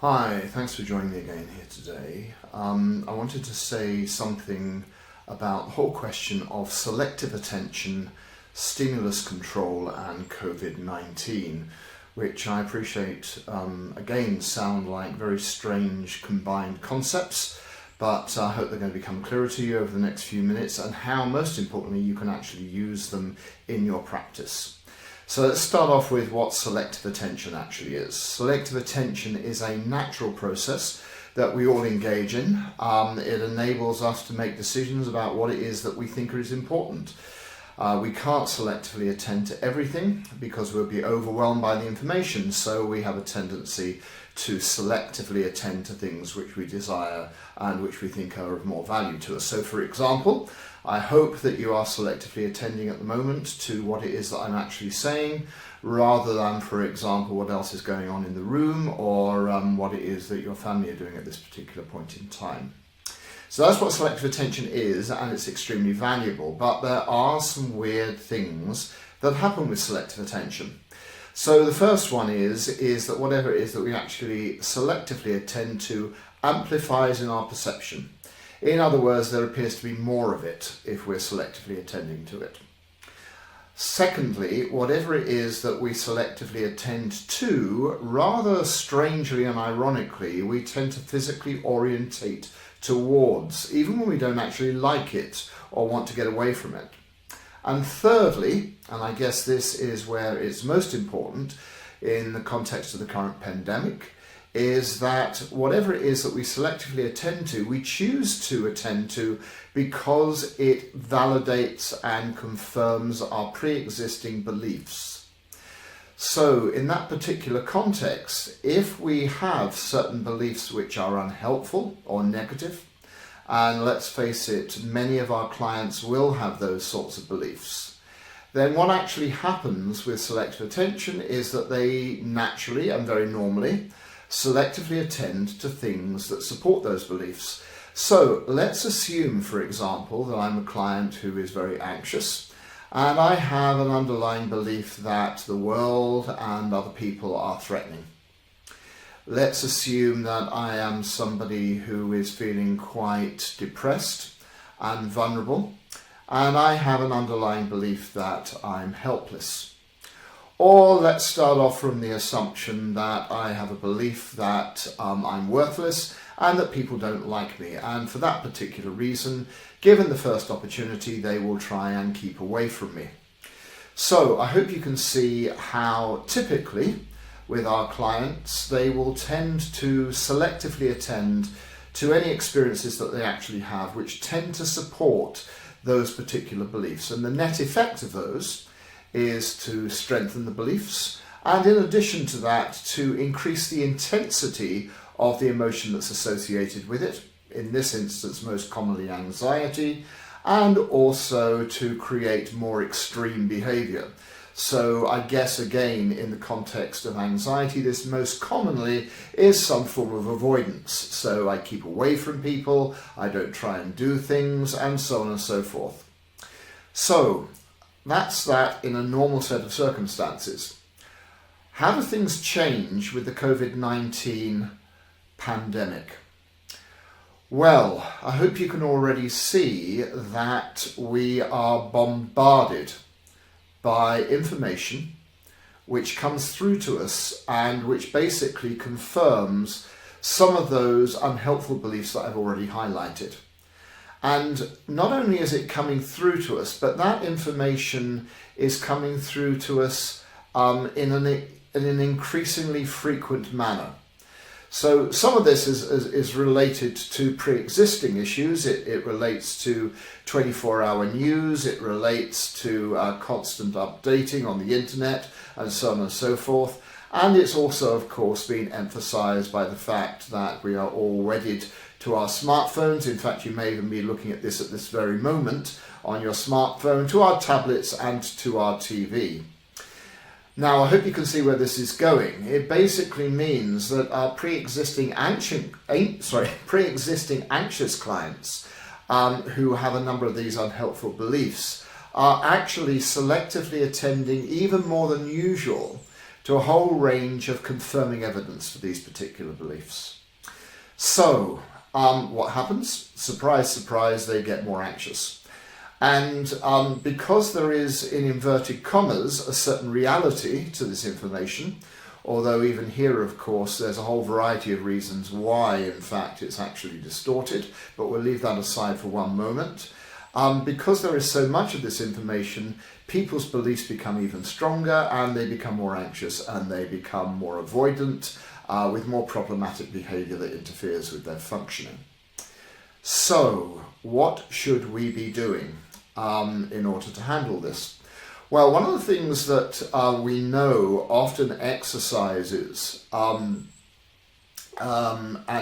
Hi, thanks for joining me again here today. I wanted to say something about the whole question of selective attention, stimulus control and COVID-19, which I appreciate again sound like very strange combined concepts, but I hope they're going to become clearer to you over the next few minutes and how, most importantly, you can actually use them in your practice. So let's start off with what selective attention actually is. Selective attention is a natural process that we all engage in. It enables us to make decisions about what it is that we think is important. We can't selectively attend to everything because we'll be overwhelmed by the information, so we have a tendency to selectively attend to things which we desire and which we think are of more value to us. So for example, I hope that you are selectively attending at the moment to what it is that I'm actually saying, rather than, for example, what else is going on in the room or what it is that your family are doing at this particular point in time. So that's what selective attention is, and it's extremely valuable, but there are some weird things that happen with selective attention. So the first one is that whatever it is that we actually selectively attend to amplifies in our perception. In other words, there appears to be more of it if we're selectively attending to it. Secondly, whatever it is that we selectively attend to, rather strangely and ironically, we tend to physically orientate towards, even when we don't actually like it or want to get away from it. And thirdly, and I guess this is where it's most important in the context of the current pandemic, is that whatever it is that we selectively attend to, we choose to attend to because it validates and confirms our pre-existing beliefs. So in that particular context, if we have certain beliefs which are unhelpful or negative, and let's face it, many of our clients will have those sorts of beliefs, then what actually happens with selective attention is that they naturally and very normally selectively attend to things that support those beliefs. So let's assume, for example, that I'm a client who is very anxious and I have an underlying belief that the world and other people are threatening. Let's assume that I am somebody who is feeling quite depressed and vulnerable, and I have an underlying belief that I'm helpless. Or let's start off from the assumption that I have a belief that I'm worthless and that people don't like me, and for that particular reason, given the first opportunity, they will try and keep away from me. So I hope you can see how typically with our clients, they will tend to selectively attend to any experiences that they actually have which tend to support those particular beliefs. And the net effect of those is to strengthen the beliefs, and in addition to that, to increase the intensity of the emotion that's associated with it, in this instance most commonly anxiety, and also to create more extreme behaviour. So I guess again, in the context of anxiety, this most commonly is some form of avoidance. So I keep away from people, I don't try and do things, and so on and so forth. So that's that in a normal set of circumstances. How do things change with the COVID-19 pandemic? Well, I hope you can already see that we are bombarded by information which comes through to us and which basically confirms some of those unhelpful beliefs that I've already highlighted. And not only is it coming through to us, but that information is coming through to us in an increasingly frequent manner. So some of this is related to pre-existing issues. It relates to 24-hour news, it relates to constant updating on the internet, and so on and so forth. And it's also, of course, been emphasized by the fact that we are all wedded to our smartphones. In fact, you may even be looking at this very moment on your smartphone, to our tablets and to our TV. Now, I hope you can see where this is going. It basically means that our pre-existing anxious clients who have a number of these unhelpful beliefs are actually selectively attending even more than usual to a whole range of confirming evidence for these particular beliefs. So, what happens? Surprise, surprise, they get more anxious. And because there is, in inverted commas, a certain reality to this information, although even here, of course, there's a whole variety of reasons why, in fact, it's actually distorted, but we'll leave that aside for one moment. Because there is so much of this information, people's beliefs become even stronger, and they become more anxious, and they become more avoidant, with more problematic behaviour that interferes with their functioning. So, what should we be doing in order to handle this? Well, one of the things that we know often exercises and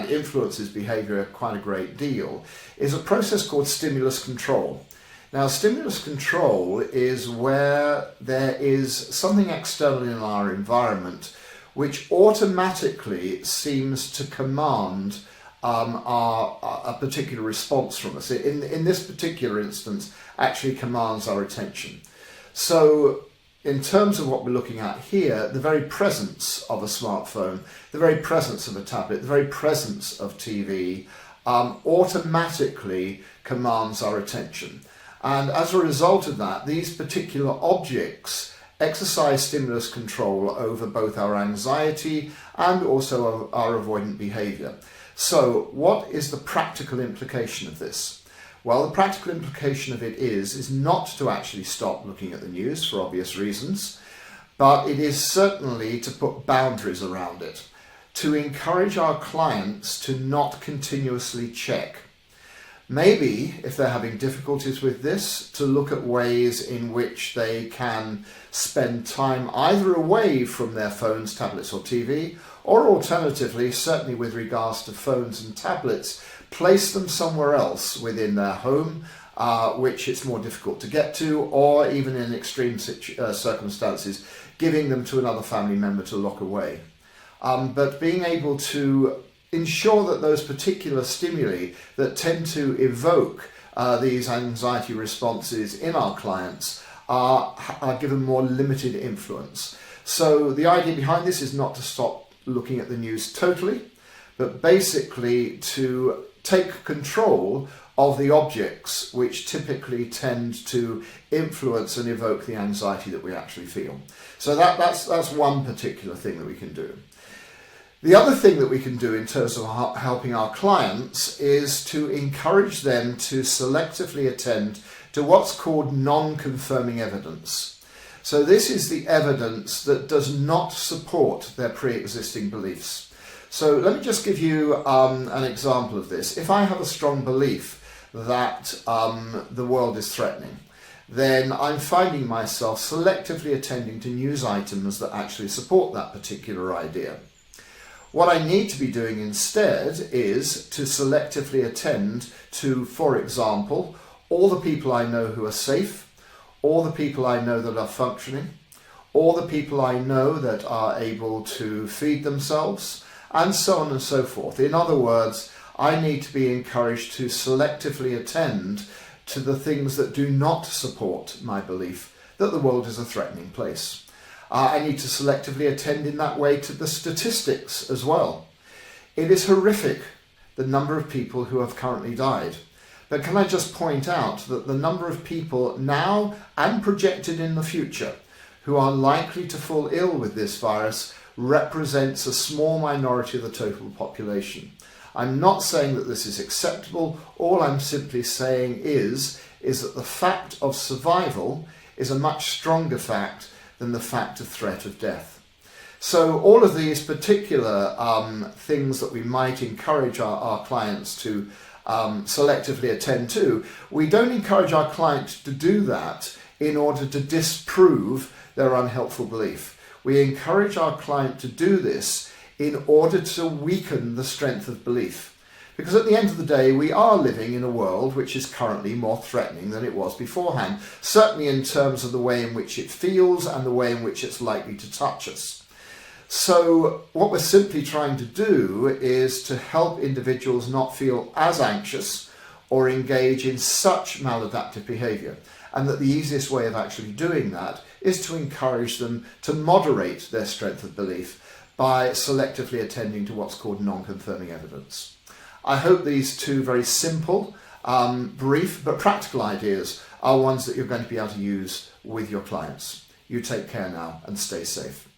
influences behaviour quite a great deal is a process called stimulus control. Now, stimulus control is where there is something external in our environment which automatically seems to command a particular response from us. In this particular instance, actually commands our attention. So, in terms of what we're looking at here, the very presence of a smartphone, the very presence of a tablet, the very presence of TV automatically commands our attention. And as a result of that, these particular objects exercise stimulus control over both our anxiety and also our avoidant behaviour. So, what is the practical implication of this? Well, the practical implication of it is not to actually stop looking at the news for obvious reasons, but it is certainly to put boundaries around it, to encourage our clients to not continuously check. Maybe, if they're having difficulties with this, to look at ways in which they can spend time either away from their phones, tablets or TV, or alternatively, certainly with regards to phones and tablets, place them somewhere else within their home, which it's more difficult to get to, or even in extreme circumstances, giving them to another family member to lock away. But being able to ensure that those particular stimuli that tend to evoke these anxiety responses in our clients are given more limited influence. So the idea behind this is not to stop looking at the news totally, but basically to take control of the objects which typically tend to influence and evoke the anxiety that we actually feel. So that's one particular thing that we can do. The other thing that we can do in terms of helping our clients is to encourage them to selectively attend to what's called non-confirming evidence. So this is the evidence that does not support their pre-existing beliefs. So let me just give you an example of this. If I have a strong belief that the world is threatening, then I'm finding myself selectively attending to news items that actually support that particular idea. What I need to be doing instead is to selectively attend to, for example, all the people I know who are safe, all the people I know that are functioning, all the people I know that are able to feed themselves, and so on and so forth. In other words, I need to be encouraged to selectively attend to the things that do not support my belief that the world is a threatening place. I need to selectively attend in that way to the statistics as well. It is horrific, the number of people who have currently died. But can I just point out that the number of people now and projected in the future who are likely to fall ill with this virus represents a small minority of the total population. I'm not saying that this is acceptable. All I'm simply saying is that the fact of survival is a much stronger fact than the fact of threat of death. So all of these particular things that we might encourage our clients to selectively attend to, we don't encourage our clients to do that in order to disprove their unhelpful belief. We encourage our client to do this in order to weaken the strength of belief. Because at the end of the day, we are living in a world which is currently more threatening than it was beforehand, certainly in terms of the way in which it feels and the way in which it's likely to touch us. So what we're simply trying to do is to help individuals not feel as anxious or engage in such maladaptive behaviour, and that the easiest way of actually doing that is to encourage them to moderate their strength of belief by selectively attending to what's called non-confirming evidence. I hope these two very simple, brief but practical ideas are ones that you're going to be able to use with your clients. You take care now and stay safe.